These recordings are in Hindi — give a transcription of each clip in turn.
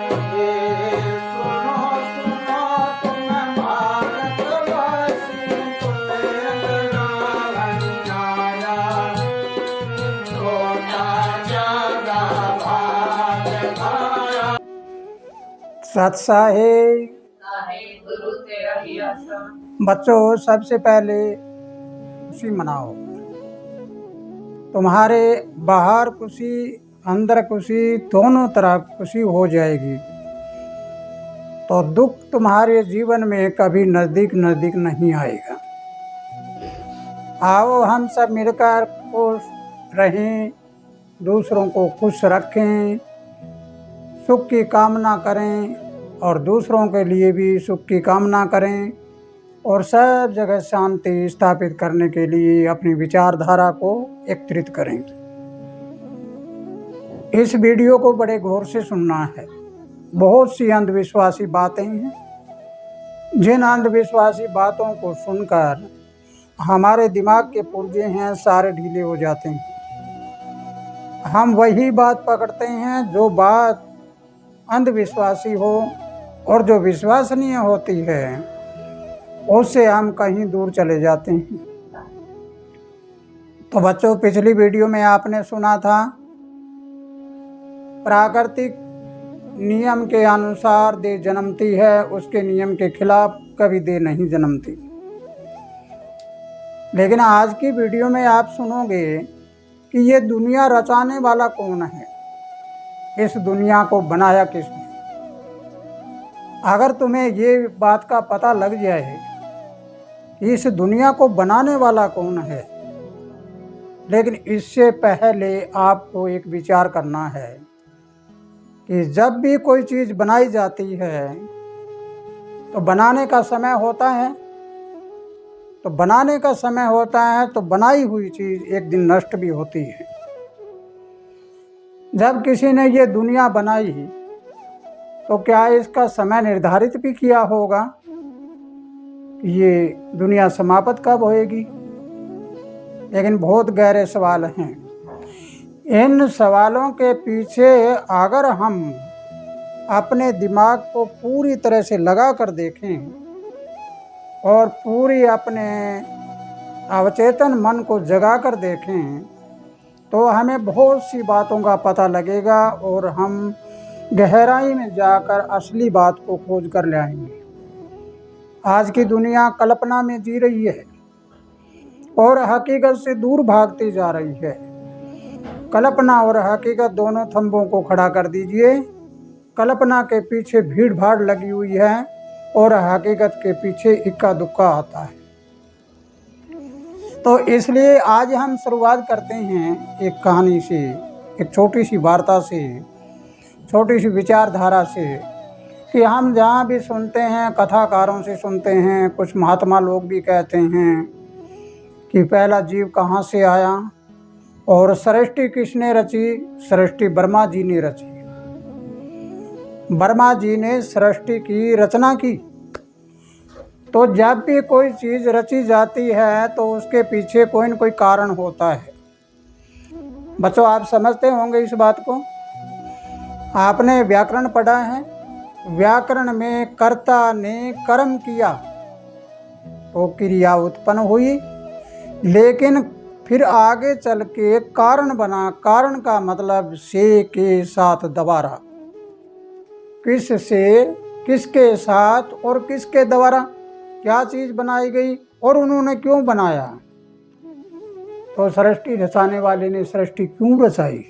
सुनो सुनो तुम भारतवासी, अन्याया छोटा जगा भाग भाया। सत्साहे गुरु तेरा ही आश्रम। बच्चों, सबसे पहले खुशी मनाओ। तुम्हारे बाहर खुशी, अंदर खुशी, दोनों तरफ खुशी हो जाएगी तो दुख तुम्हारे जीवन में कभी नजदीक नजदीक नहीं आएगा। आओ हम सब मिलकर खुश रहें, दूसरों को खुश रखें, सुख की कामना करें और दूसरों के लिए भी सुख की कामना करें और सब जगह शांति स्थापित करने के लिए अपनी विचारधारा को एकत्रित करें। इस वीडियो को बड़े गौर से सुनना है। बहुत सी अंधविश्वासी बातें हैं, जिन अंधविश्वासी बातों को सुनकर हमारे दिमाग के पुर्जे हैं सारे ढीले हो जाते हैं। हम वही बात पकड़ते हैं जो बात अंधविश्वासी हो और जो विश्वसनीय होती है उससे हम कहीं दूर चले जाते हैं। तो बच्चों, पिछली वीडियो में आपने सुना था प्राकृतिक नियम के अनुसार देह जन्मती है, उसके नियम के खिलाफ कभी देह नहीं जन्मती। लेकिन आज की वीडियो में आप सुनोगे कि ये दुनिया रचाने वाला कौन है, इस दुनिया को बनाया किसने। अगर तुम्हें ये बात का पता लग जाए कि इस दुनिया को बनाने वाला कौन है, लेकिन इससे पहले आपको एक विचार करना है कि जब भी कोई चीज़ बनाई जाती है तो बनाने का समय होता है, तो बनाने का समय होता है तो बनाई हुई चीज़ एक दिन नष्ट भी होती है। जब किसी ने ये दुनिया बनाई तो क्या इसका समय निर्धारित भी किया होगा कि ये दुनिया समाप्त कब होएगी? लेकिन बहुत गहरे सवाल हैं। इन सवालों के पीछे अगर हम अपने दिमाग को पूरी तरह से लगा कर देखें और पूरी अपने अवचेतन मन को जगा कर देखें तो हमें बहुत सी बातों का पता लगेगा और हम गहराई में जाकर असली बात को खोज कर ले आएंगे। आज की दुनिया कल्पना में जी रही है और हकीकत से दूर भागती जा रही है। कल्पना और हकीकत दोनों थंबों को खड़ा कर दीजिए। कल्पना के पीछे भीड़ भाड़ लगी हुई है और हकीकत के पीछे इक्का दुक्का आता है। तो इसलिए आज हम शुरुआत करते हैं एक कहानी से, एक छोटी सी वार्ता से, छोटी सी विचारधारा से, कि हम जहाँ भी सुनते हैं, कथाकारों से सुनते हैं, कुछ महात्मा लोग भी कहते हैं कि पहला जीव कहाँ से आया और सृष्टि किसने रची। सृष्टि ब्रह्मा जी ने रची। ब्रह्मा जी ने सृष्टि की रचना की। तो जब भी कोई चीज़ रची जाती है तो उसके पीछे कोई न कोई कारण होता है। बच्चों, आप समझते होंगे इस बात को। आपने व्याकरण पढ़ा है। व्याकरण में कर्ता ने कर्म किया तो क्रिया उत्पन्न हुई, लेकिन फिर आगे चल के कारण बना। कारण का मतलब से के साथ दोबारा, किस से, किसके साथ और किसके द्वारा क्या चीज़ बनाई गई और उन्होंने क्यों बनाया। तो सृष्टि रचाने वाले ने सृष्टि क्यों रचाई,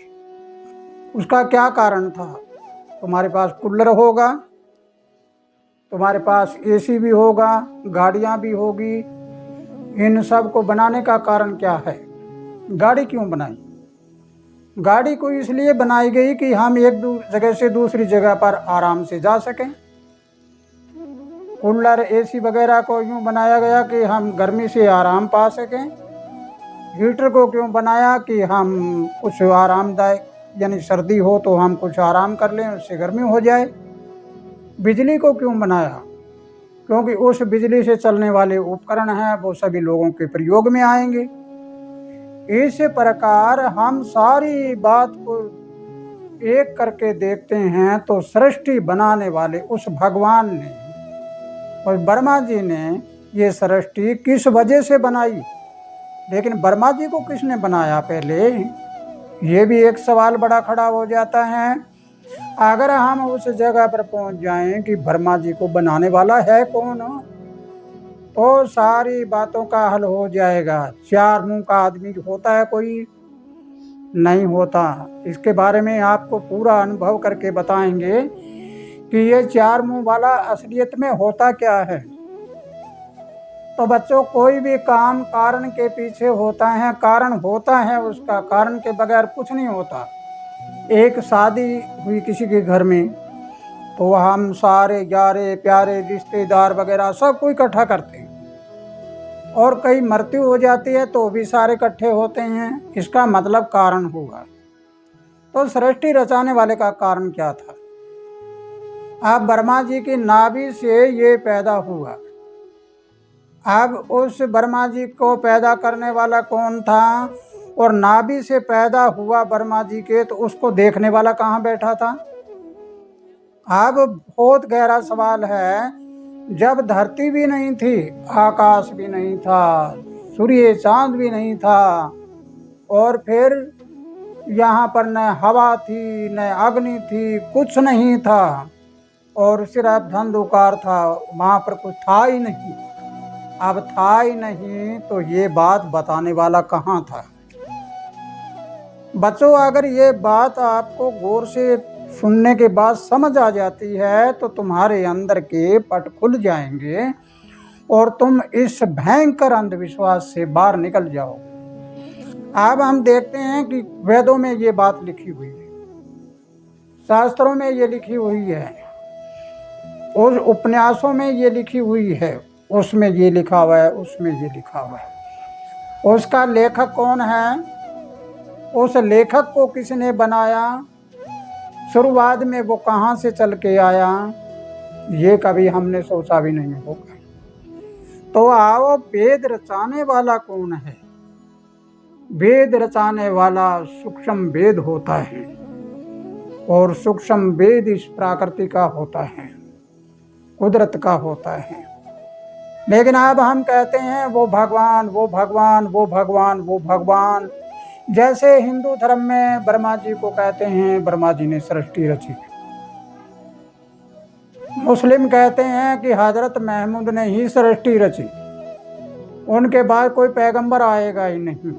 उसका क्या कारण था। तुम्हारे पास कूलर होगा, तुम्हारे पास एसी भी होगा, गाड़ियाँ भी होगी। इन सब को बनाने का कारण क्या है। गाड़ी क्यों बनाई? गाड़ी को इसलिए बनाई गई कि हम एक जगह से दूसरी जगह पर आराम से जा सकें। कूलर, एसी वगैरह को यूँ बनाया गया कि हम गर्मी से आराम पा सकें। हीटर को क्यों बनाया कि हम कुछ आरामदायक, यानी सर्दी हो तो हम कुछ आराम कर लें, उससे गर्मी हो जाए। बिजली को क्यों बनाया? क्योंकि उस बिजली से चलने वाले उपकरण हैं वो सभी लोगों के प्रयोग में आएंगे। इस प्रकार हम सारी बात को एक करके देखते हैं तो सृष्टि बनाने वाले उस भगवान ने और ब्रह्मा जी ने ये सृष्टि किस वजह से बनाई, लेकिन ब्रह्मा जी को किसने बनाया पहले, ये भी एक सवाल बड़ा खड़ा हो जाता है। अगर हम उस जगह पर पहुंच जाएं कि ब्रह्मा जी को बनाने वाला है कौन, तो सारी बातों का हल हो जाएगा। चार मुंह का आदमी होता है कोई? नहीं होता। इसके बारे में आपको पूरा अनुभव करके बताएंगे कि ये चार मुंह वाला असलियत में होता क्या है। तो बच्चों, कोई भी काम कारण के पीछे होता है, कारण होता है उसका, कारण के बगैर कुछ नहीं होता। एक शादी हुई किसी के घर में, तो हम सारे यारे प्यारे रिश्तेदार वगैरह सबको इकट्ठा करते हैं, और कहीं मृत्यु हो जाती है तो भी सारे इकट्ठे होते हैं। इसका मतलब कारण हुआ। तो सृष्टि रचाने वाले का कारण क्या था? अब ब्रह्मा जी की नाभि से ये पैदा हुआ। अब उस ब्रह्मा जी को पैदा करने वाला कौन था, और नाभि से पैदा हुआ ब्रह्मा जी के, तो उसको देखने वाला कहाँ बैठा था? अब बहुत गहरा सवाल है। जब धरती भी नहीं थी, आकाश भी नहीं था, सूर्य चांद भी नहीं था, और फिर यहाँ पर न हवा थी न अग्नि थी, कुछ नहीं था, और सिर्फ धंधुकार था, वहाँ पर कुछ था ही नहीं। अब था ही नहीं तो ये बात बताने वाला कहाँ था? बच्चों, अगर ये बात आपको गौर से सुनने के बाद समझ आ जाती है तो तुम्हारे अंदर के पट खुल जाएंगे और तुम इस भयंकर अंधविश्वास से बाहर निकल जाओगे। अब हम देखते हैं कि वेदों में ये बात लिखी हुई है, शास्त्रों में ये लिखी हुई है, और उपन्यासों में ये लिखी हुई है, उसमें ये लिखा हुआ है, उसमें ये लिखा हुआ है। उसका लेखक कौन है? उस लेखक को किसने बनाया? शुरुआत में वो कहाँ से चल के आया? ये कभी हमने सोचा भी नहीं होगा। तो आओ, वेद रचाने वाला कौन है? वेद रचाने वाला सूक्ष्म वेद होता है, और सूक्ष्म वेद इस प्रकृति का होता है, कुदरत का होता है। लेकिन अब हम कहते हैं वो भगवान, वो भगवान, वो भगवान, वो भगवान। जैसे हिंदू धर्म में ब्रह्मा जी को कहते हैं ब्रह्मा जी ने सृष्टि रची, मुस्लिम कहते हैं कि हजरत महमूद ने ही सृष्टि रची, उनके बाद कोई पैगंबर आएगा ही नहीं।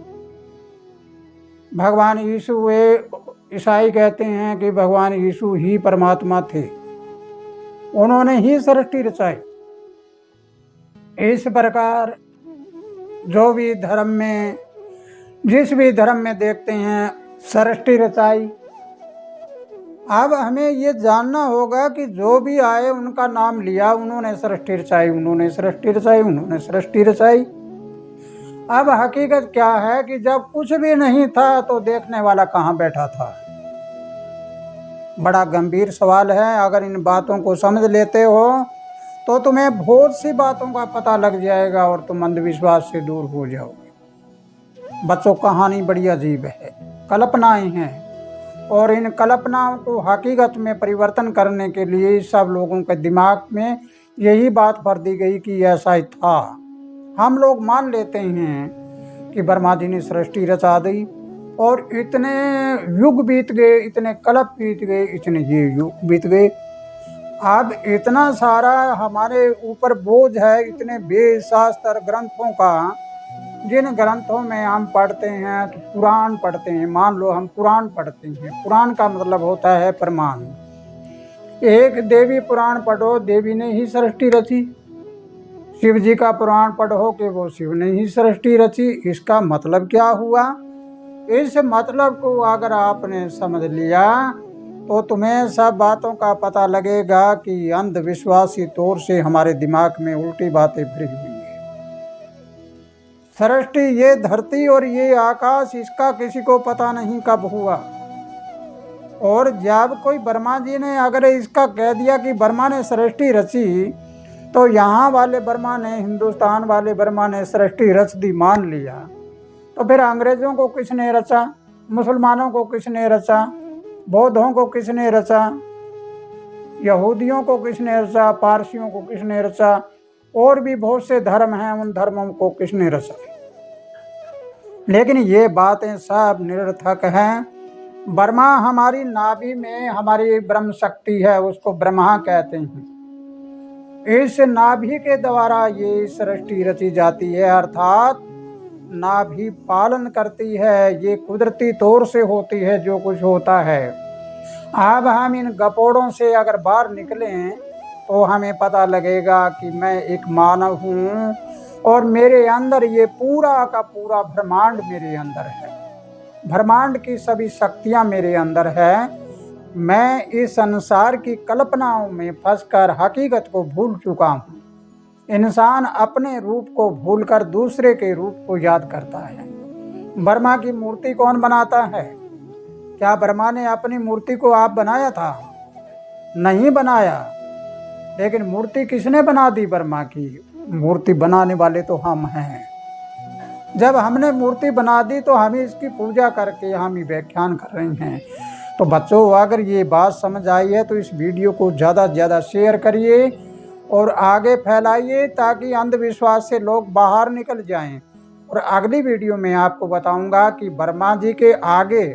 भगवान यीशु, वे ईसाई कहते हैं कि भगवान यीशु ही परमात्मा थे, उन्होंने ही सृष्टि रचाई। इस प्रकार जो भी धर्म में, जिस भी धर्म में देखते हैं सृष्टि रचाई। अब हमें ये जानना होगा कि जो भी आए उनका नाम लिया, उन्होंने सृष्टि रचाई, उन्होंने सृष्टि रचाई, उन्होंने सृष्टि रचाई। अब हकीकत क्या है कि जब कुछ भी नहीं था तो देखने वाला कहाँ बैठा था? बड़ा गंभीर सवाल है। अगर इन बातों को समझ लेते हो तो तुम्हें बहुत सी बातों का पता लग जाएगा और तुम अंधविश्वास से दूर हो जाओगे। बच्चों, कहानी बड़ी अजीब है, कल्पनाएं हैं, और इन कल्पनाओं को हकीकत में परिवर्तन करने के लिए सब लोगों के दिमाग में यही बात भर दी गई कि ऐसा ही था। हम लोग मान लेते हैं कि ब्रह्मा जी ने सृष्टि रचा दी, और इतने युग बीत गए, इतने कल्प बीत गए, इतने ये युग बीत गए। अब इतना सारा हमारे ऊपर बोझ है, इतने वेद शास्त्र ग्रंथों का, जिन ग्रंथों में हम पढ़ते हैं, तो पुराण पढ़ते हैं, मान लो हम पुराण पढ़ते हैं, पुराण का मतलब होता है प्रमाण। एक देवी पुराण पढ़ो, देवी ने ही सृष्टि रची। शिव जी का पुराण पढ़ो कि वो शिव ने ही सृष्टि रची। इसका मतलब क्या हुआ? इस मतलब को अगर आपने समझ लिया तो तुम्हें सब बातों का पता लगेगा कि अंधविश्वासी तौर से हमारे दिमाग में उल्टी बातें भरी हुई है। सृष्टि, ये धरती और ये आकाश, इसका किसी को पता नहीं कब हुआ। और जब कोई ब्रह्मा जी ने अगर इसका कह दिया कि ब्रह्मा ने सृष्टि रची, तो यहाँ वाले ब्रह्मा ने, हिंदुस्तान वाले ब्रह्मा ने सृष्टि रच दी, मान लिया। तो फिर अंग्रेजों को किसने रचा? मुसलमानों को किसने रचा? बौद्धों को किसने रचा, यहूदियों को किसने रचा, पारसियों को किसने रचा, और भी बहुत से धर्म हैं, उन धर्मों को किसने रचा। लेकिन ये बातें सब निरर्थक हैं। ब्रह्मा हमारी नाभि में हमारी ब्रह्म शक्ति है, उसको ब्रह्मा कहते हैं। इस नाभि के द्वारा ये सृष्टि रची जाती है, अर्थात नाभि पालन करती है। ये कुदरती तौर से होती है जो कुछ होता है। अब हम इन गपोड़ों से अगर बाहर निकलें तो हमें पता लगेगा कि मैं एक मानव हूँ और मेरे अंदर ये पूरा का पूरा ब्रह्मांड मेरे अंदर है। ब्रह्मांड की सभी शक्तियाँ मेरे अंदर है। मैं इस संसार की कल्पनाओं में फंसकर हकीकत को भूल चुका हूँ। इंसान अपने रूप को भूलकर दूसरे के रूप को याद करता है। ब्रह्मा की मूर्ति कौन बनाता है? क्या ब्रह्मा ने अपनी मूर्ति को आप बनाया था? नहीं बनाया। लेकिन मूर्ति किसने बना दी? ब्रह्मा की। मूर्ति बनाने वाले तो हम हैं। जब हमने मूर्ति बना दी तो हम इसकी पूजा करके हम ही व्याख्यान कर रहे हैं। तो बच्चों, अगर ये बात समझ आई है तो इस वीडियो को ज़्यादा से ज़्यादा शेयर करिए और आगे फैलाइए ताकि अंधविश्वास से लोग बाहर निकल जाएं। और अगली वीडियो में आपको बताऊंगा कि ब्रह्मा जी के आगे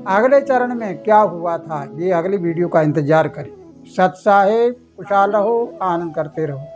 अगले चरण में क्या हुआ था। ये अगली वीडियो का इंतजार करिए। सत साहेब, खुशहाल रहो, आनंद करते रहो।